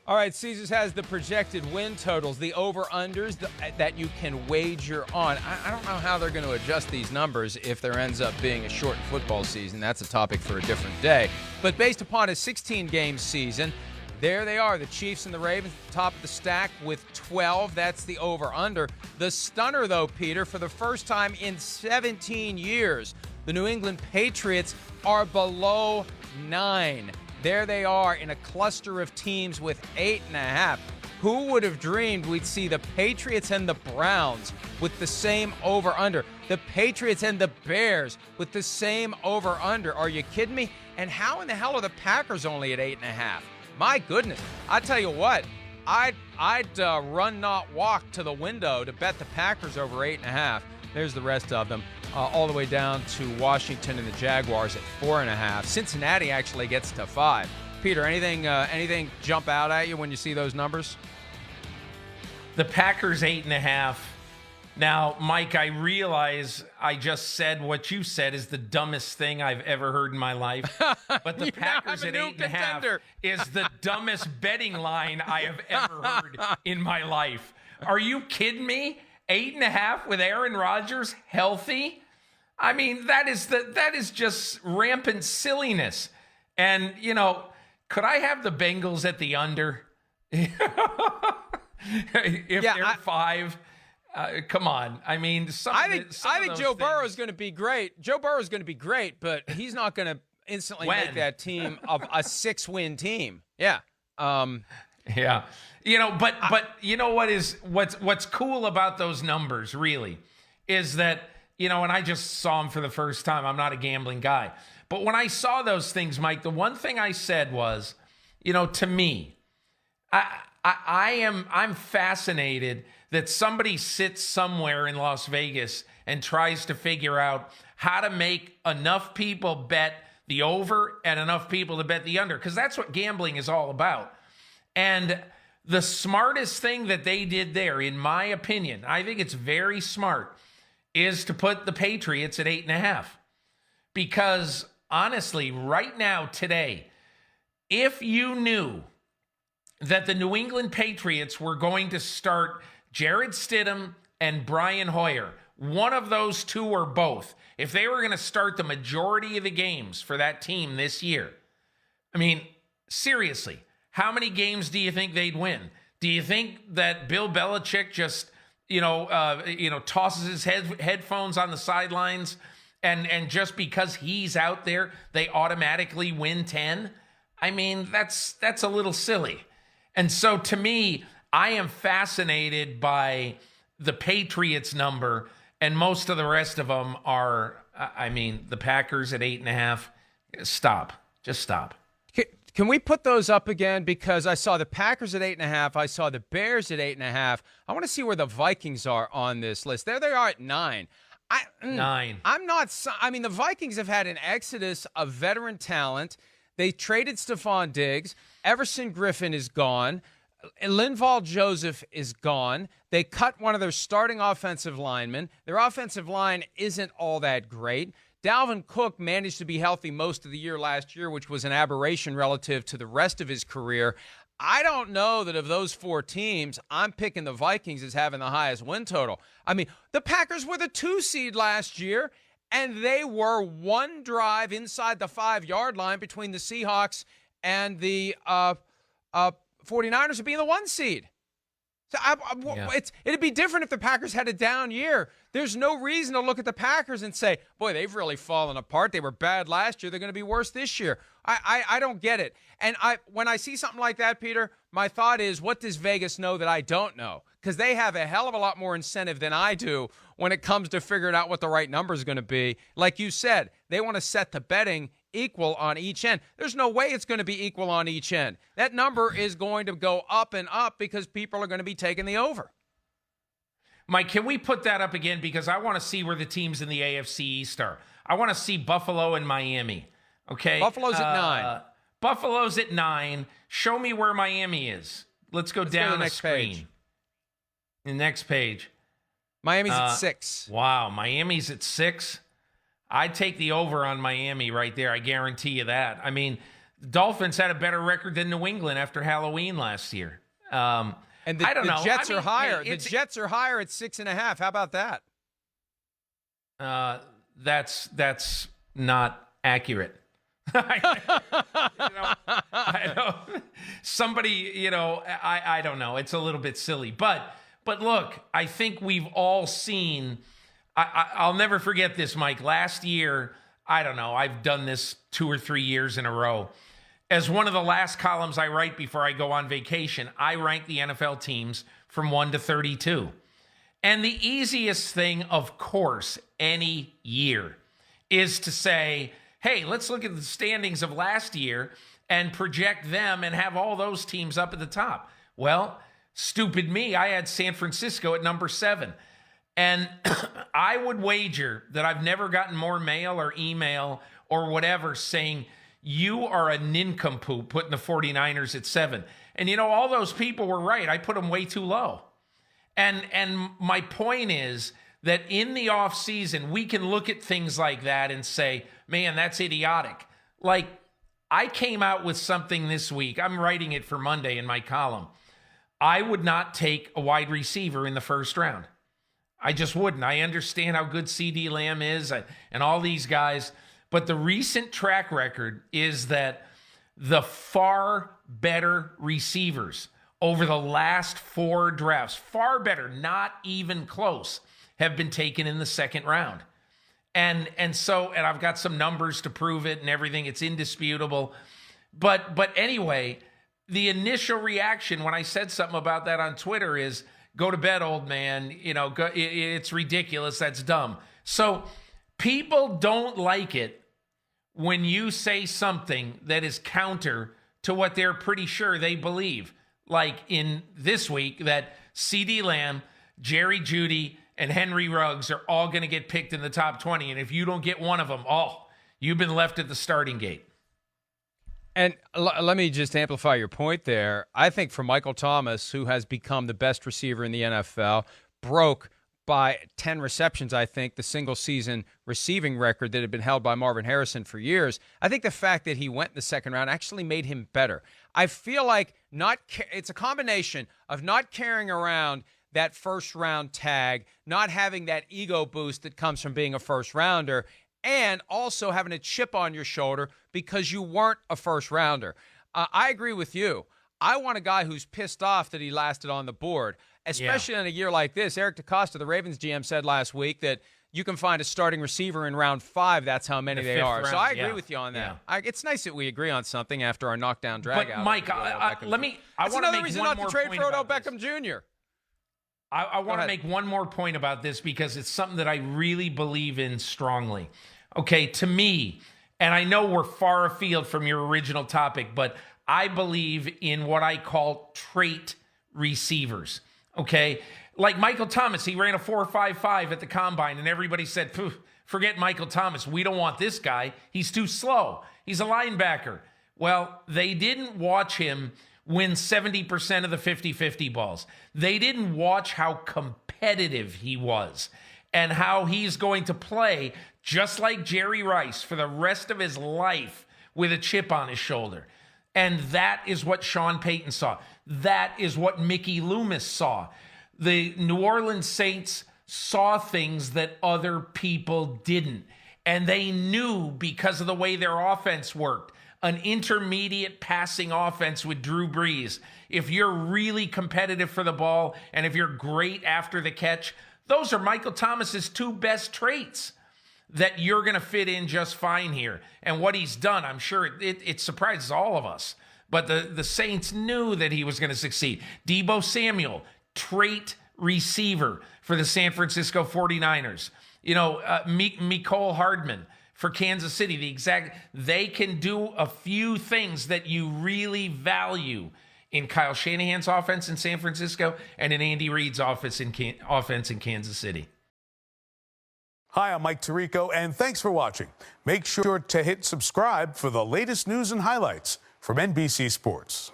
All right, Caesars has the projected win totals, the over-unders that you can wager on. I don't know how they're going to adjust these numbers if there ends up being a short football season. That's a topic for a different day. But based upon a 16-game season, there they are, the Chiefs and the Ravens, top of the stack with 12. That's the over-under. The stunner, though, Peter, for the first time in 17 years, the New England Patriots are below 9. There they are in a cluster of teams with 8.5. Who would have dreamed we'd see the Patriots and the Browns with the same over-under? The Patriots and the Bears with the same over-under. Are you kidding me? And how in the hell are the Packers only at 8.5? My goodness. I tell you what, I'd run, not walk to the window to bet the Packers over 8.5. There's the rest of them. All the way down to Washington and the Jaguars at 4.5. Cincinnati actually gets to 5. Peter, anything jump out at you when you see those numbers? The Packers 8.5. Now, Mike, I realize I just said what you said is the dumbest thing I've ever heard in my life. But the Packers at 8.5 is the dumbest betting line I have ever heard in my life. Are you kidding me? 8.5 with Aaron Rodgers healthy? I mean, that is just rampant silliness. And, could I have the Bengals at the under? If they're 5, come on. I mean, I think Joe Burrow is going to be great. Joe Burrow is going to be great, but he's not going to instantly make that team of a 6-win team. Yeah. Yeah. But you know what's cool about those numbers really is that, and I just saw them for the first time. I'm not a gambling guy. But when I saw those things, Mike, the one thing I said was, to me, I'm fascinated that somebody sits somewhere in Las Vegas and tries to figure out how to make enough people bet the over and enough people to bet the under, because that's what gambling is all about. And the smartest thing that they did there, in my opinion, I think it's very smart, is to put the Patriots at 8.5. Because honestly, right now, today, if you knew that the New England Patriots were going to start Jarrett Stidham and Brian Hoyer, one of those two or both, if they were going to start the majority of the games for that team this year, I mean, seriously, how many games do you think they'd win? Do you think that Bill Belichick just, tosses his headphones on the sidelines and just because he's out there, they automatically win 10? I mean, that's a little silly. And so to me, I am fascinated by the Patriots number, and most of the rest of them are, the Packers at 8.5. Stop. Just stop. Can we put those up again? Because I saw the Packers at 8.5. I saw the Bears at 8.5. I want to see where the Vikings are on this list. There they are at 9. 9. The Vikings have had an exodus of veteran talent. They traded Stephon Diggs. Everson Griffin is gone. Linval Joseph is gone. They cut one of their starting offensive linemen. Their offensive line isn't all that great. Dalvin Cook managed to be healthy most of the year last year, which was an aberration relative to the rest of his career. I don't know that of those 4 teams, I'm picking the Vikings as having the highest win total. I mean, the Packers were the 2 seed last year, and they were one drive inside the 5-yard line between the Seahawks and the 49ers of being the 1 seed. So it'd be different if the Packers had a down year. There's no reason to look at the Packers and say, boy, they've really fallen apart. They were bad last year. They're going to be worse this year. I don't get it. And when I see something like that, Peter, my thought is, what does Vegas know that I don't know? Because they have a hell of a lot more incentive than I do when it comes to figuring out what the right number is going to be. Like you said, they want to set the betting equal on each end. There's no way it's going to be equal on each end. That number is going to go up and up because people are going to be taking the over. Mike, can we put that up again? Because I want to see where the teams in the AFC East are. I want to see Buffalo and Miami. Okay. Buffalo's at 9. Buffalo's at 9. Show me where Miami is. Let's go down the next screen. Page. The next page. Miami's at 6. Wow. Miami's at 6. I'd take the over on Miami right there. I guarantee you that. I mean, The Dolphins had a better record than New England after Halloween last year. And I don't know. Jets are higher. Hey, the Jets are higher at 6.5. How about that? That's not accurate. I don't. Somebody, I don't know. It's a little bit silly, but look, I think we've all seen. I'll never forget this, Mike. Last year, I don't know. I've done this 2 or 3 years in a row. As one of the last columns I write before I go on vacation, I rank the NFL teams from 1 to 32. And the easiest thing, of course, any year is to say, hey, let's look at the standings of last year and project them and have all those teams up at the top. Well, stupid me, I had San Francisco at number 7. And I would wager that I've never gotten more mail or email or whatever saying, you are a nincompoop putting the 49ers at 7. And all those people were right. I put them way too low. And my point is that in the offseason, we can look at things like that and say, man, that's idiotic. Like, I came out with something this week. I'm writing it for Monday in my column. I would not take a wide receiver in the first round. I just wouldn't. I understand how good CD Lamb is and all these guys. But the recent track record is that the far better receivers over the last 4 drafts, far better, not even close, have been taken in the second round. And I've got some numbers to prove it and everything. It's indisputable. But anyway, the initial reaction when I said something about that on Twitter is, go to bed, old man. It's ridiculous. That's dumb. So people don't like it when you say something that is counter to what they're pretty sure they believe. Like in this week, that CD Lamb, Jerry Jeudy, and Henry Ruggs are all going to get picked in the top 20. And if you don't get one of them, you've been left at the starting gate. And let me just amplify your point there. I think for Michael Thomas, who has become the best receiver in the NFL, broke by 10 receptions, I think, the single-season receiving record that had been held by Marvin Harrison for years. I think the fact that he went in the second round actually made him better. I feel like it's a combination of not carrying around that first-round tag, not having that ego boost that comes from being a first-rounder, and also having a chip on your shoulder because you weren't a first-rounder. I agree with you. I want a guy who's pissed off that he lasted on the board, especially in a year like this. Eric DeCosta, the Ravens GM, said last week that you can find a starting receiver in round 5. That's how many they are. So I agree with you on that. Yeah. It's nice that we agree on something after our knockdown drag out. But Mike, I want to make another reason one not more to trade point for Odell about Beckham Jr. I want to make one more point about this because it's something that I really believe in strongly. Okay, to me, and I know we're far afield from your original topic, but I believe in what I call trait receivers. Okay, like Michael Thomas, he ran a 4.55 at the combine, and everybody said, forget Michael Thomas. We don't want this guy. He's too slow. He's a linebacker. Well, they didn't watch him win 70% of the 50-50 balls. They didn't watch how competitive he was and how he's going to play just like Jerry Rice for the rest of his life with a chip on his shoulder. And that is what Sean Payton saw. That is what Mickey Loomis saw. The New Orleans Saints saw things that other people didn't. And they knew, because of the way their offense worked, an intermediate passing offense with Drew Brees, if you're really competitive for the ball and if you're great after the catch, those are Michael Thomas's 2 best traits that you're going to fit in just fine here. And what he's done, I'm sure it surprises all of us. But the Saints knew that he was going to succeed. Deebo Samuel, trait receiver for the San Francisco 49ers. Mecole Hardman for Kansas City. They can do a few things that you really value in Kyle Shanahan's offense in San Francisco and in Andy Reid's offense in Kansas City. Hi, I'm Mike Tirico, and thanks for watching. Make sure to hit subscribe for the latest news and highlights from NBC Sports.